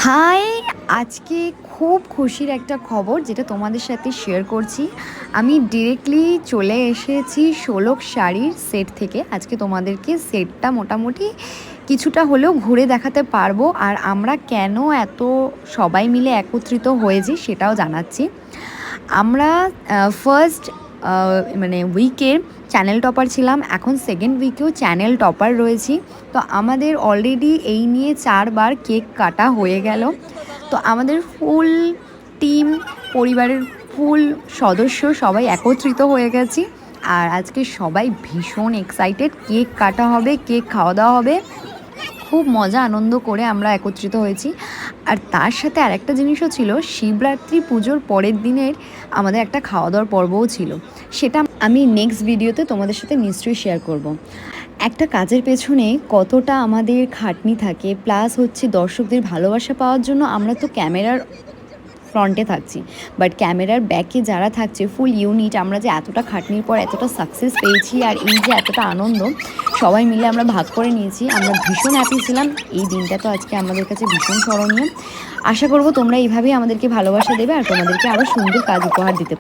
High, আজকে খুব খুশির একটা খবর যেটা তোমাদের সাথে শেয়ার করছি। আমি ডিরেক্টলি চলে এসেছি ষোলক শাড়ির সেট থেকে। আজকে তোমাদেরকে সেটটা মোটামুটি কিছুটা হলেও ঘুরে দেখাতে পারবো, আর আমরা কেন এত সবাই মিলে একত্রিত হয়েছি সেটাও জানাচ্ছি। আমরা ফার্স্ট মানে উইকের চ্যানেল টপার ছিলাম, এখন সেকেন্ড উইকেও চ্যানেল টপার রয়েছি। তো আমাদের অলরেডি এই নিয়ে 4বার কেক কাটা হয়ে গেল। তো আমাদের ফুল টিম, পরিবারের ফুল সদস্য সবাই একত্রিত হয়ে গেছি। আর আজকে সবাই ভীষণ এক্সাইটেড, কেক কাটা হবে, কেক খাওয়া দাওয়া হবে। খুব মজা আনন্দ করে আমরা একত্রিত হয়েছি। আর তার সাথে আরেকটা জিনিসও ছিল, শিবরাত্রি পুজোর পরের দিনের আমাদের একটা খাওয়া দাওয়ার পর্বও ছিল। সেটা আমি নেক্সট ভিডিওতে তোমাদের সাথে নিশ্চয়ই শেয়ার করব। একটা কাজের পেছনে কতটা আমাদের খাটনি থাকে, প্লাস হচ্ছে দর্শকদের ভালোবাসা পাওয়ার জন্য আমরা তো ক্যামেরার ফ্রন্টে থাকছি, বাট ক্যামেরার ব্যাকে যারা থাকছে ফুল ইউনিট, আমরা যে এতটা খাটনির পর এতটা সাকসেস পেয়েছি আর এই যে এতটা আনন্দ সবাই মিলে আমরা ভাগ করে নিয়েছি, আমরা ভীষণ হ্যাপি ছিলাম। এই দিনটা তো আজকে আমাদের কাছে ভীষণ স্মরণীয়। আশা করব তোমরা এইভাবেই আমাদেরকে ভালোবাসা দেবে আর তোমাদেরকে আরও সুন্দর কাজ উপহার দিতে